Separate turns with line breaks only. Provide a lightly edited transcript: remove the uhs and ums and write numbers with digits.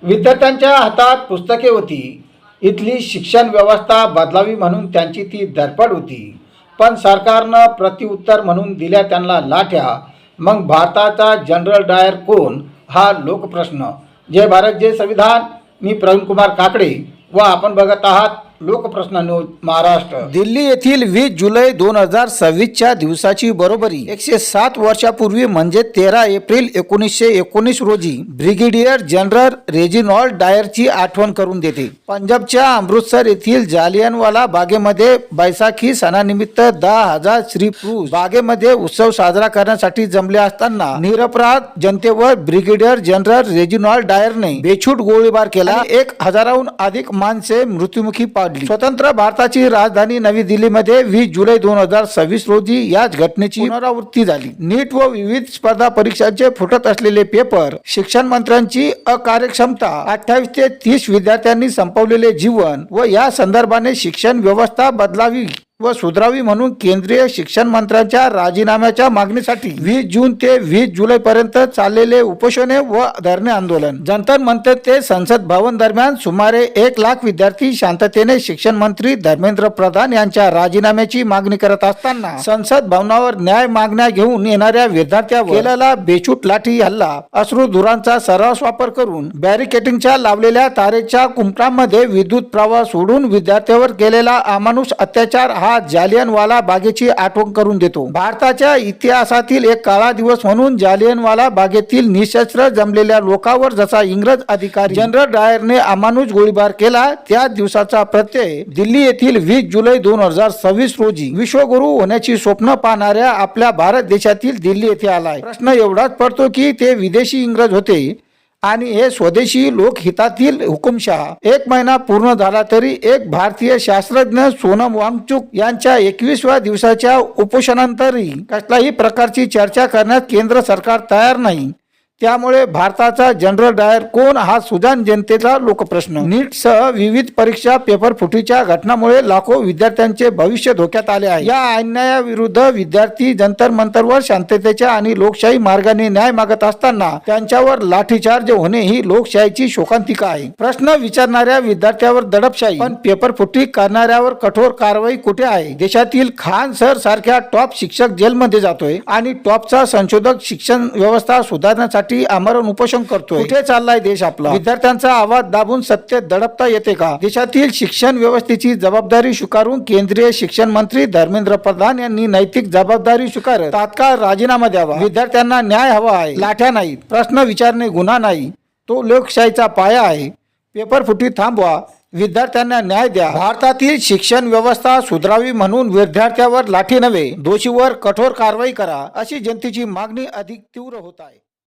विद्यार्थ्यांच्या हातात पुस्तके होती. इथली शिक्षण व्यवस्था बदलावी म्हणून त्यांची ती धडपड होती. पण सरकारनं प्रत्युत्तर म्हणून दिल्या त्यांना लाठ्या. मग भारताचा जनरल डायर कोण हा लोकप्रश्न. जय भारत जय संविधान. मी प्रवीण कुमार काकडे व आपण बघत आहात लोकप्रश्न न्यूज महाराष्ट्र. दिल्ली येथील 20 जुलै 2026च्या दिवसाची बरोबरी 107 वर्षापूर्वी म्हणजे 13 एप्रिल 1919 रोजी ब्रिगेडियर जनरल रेजिनॉल्ड डायरची आठवण करून देते. पंजाबच्या अमृतसर येथील जालियनवाला बागेमध्ये बैसाखी सणानिमित्त 10,000 स्त्री पुरुष बागेमध्ये उत्सव साजरा करण्यासाठी जमले असताना निरपराध जनतेवर ब्रिगेडियर जनरल रेजिनॉल्ड डायरने बेछूट गोळीबार केला. 1,000हून अधिक माणसे मृत्युमुखी पाडली. स्वतंत्र भारताची राजधानी नवी दिल्लीमध्ये 20 जुलै 2026 रोजी याच घटनेची पुनरावृत्ती झाली. नीट व विविध स्पर्धा परीक्षांचे फुटत असलेले पेपर, शिक्षण मंत्र्यांची अकार्यक्षमता, 28 ते 30 विद्यार्थ्यांनी संपवलेले जीवन व या संदर्भाने शिक्षण व्यवस्था बदलावी व सुधारावी म्हणून केंद्रीय शिक्षण मंत्र्यांच्या राजीनाम्याच्या मागणीसाठी 20 जून ते 20 जुलै पर्यंत चाललेले उपोषणे व धरणे आंदोलन. जंतर मंतर ते संसद भवन दरम्यान सुमारे 1 लाख विद्यार्थी शांततेने शिक्षण मंत्री धर्मेंद्र प्रधान यांच्या राजीनाम्याची मागणी करत असताना संसद भवनावर न्याय मागण्या घेऊन येणाऱ्या विद्यार्थ्यांवर केलेला बेछूट लाठी हल्ला, अश्रुधुरांचा सर्रास वापर करून बॅरिकेडिंगच्या लावलेल्या तारेच्या कुंपणामध्ये विद्युत प्रवाह सोडून विद्यार्थ्यांवर केलेला अमानुष अत्याचार हा जालियनवाला बागेची आठवण करून देतो. भारताच्या इतिहासातील एक काळा दिवस म्हणून जालियनवाला बागेतील निशस्त्र जमलेल्या लोकांवर जसा इंग्रज अधिकारी जनरल डायरने अमानुष गोळीबार केला, त्या दिवसाचा प्रत्यय दिल्ली येथील 20 जुलै 2026 रोजी विश्वगुरू होण्याची स्वप्न पाहणाऱ्या आपल्या भारत देशातील दिल्ली येथे आलाय. प्रश्न एवढाच पडतो की ते विदेशी इंग्रज होते आणि हे स्वदेशी लोकहितातील हुकुमशहा. 1 महिना पूर्ण झाला तरी एक भारतीय शास्त्रज्ञ सोनम वांगचुक यांच्या 21व्या दिवसाच्या उपोषणानंतरही कसल्याही प्रकारची चर्चा करण्यास केंद्र सरकार तयार नाही. त्यामुळे भारताचा जनरल डायर कोण हा सुजाण जनतेचा लोकप्रश्न. नीट सह विविध परीक्षा पेपर फुटीच्या घटनामुळे लाखो विद्यार्थ्यांचे भविष्य धोक्यात आले आहे. या अन्यायाविरुद्ध विद्यार्थी जंतर मंतरवर शांततेच्या आणि लोकशाही मार्गाने न्याय मागत असताना त्यांच्यावर लाठीचार्ज होणे ही लोकशाहीची शोकांतिका आहे. प्रश्न विचारणाऱ्या विद्यार्थ्यावर दडपशाही पण पेपर फुटी करणाऱ्यावर कठोर कारवाई कुठे आहे. देशातील खान सर सारख्या टॉप शिक्षक जेलमध्ये जातोय आणि टॉपचा संशोधक शिक्षण व्यवस्था सुधारण्यासाठी आमरण उपोषण करतोय. कुठे चाललाय देश आपला. विद्यार्थ्यांचा आवाज दाबून सत्य दडपता येते का. देशातील शिक्षण व्यवस्थेची जबाबदारी स्वीकारून केंद्रीय शिक्षण मंत्री धर्मेंद्र प्रधान यांनी नैतिक जबाबदारी स्वीकारत तात्काळ राजीनामा द्यावा. विद्यार्थ्यांना न्याय हवा आहे, लाठ्या नाही. प्रश्न विचारणे गुन्हा नाही, तो लोकशाहीचा पाया आहे. पेपर फुटी थांबवा, विद्यार्थ्यांना न्याय द्या. भारतातील शिक्षण व्यवस्था सुधारावी म्हणून विद्यार्थ्यांवर लाठी नव्हे, दोषीवर कठोर कारवाई करा, अशी जनतेची मागणी अधिक तीव्र होत आहे.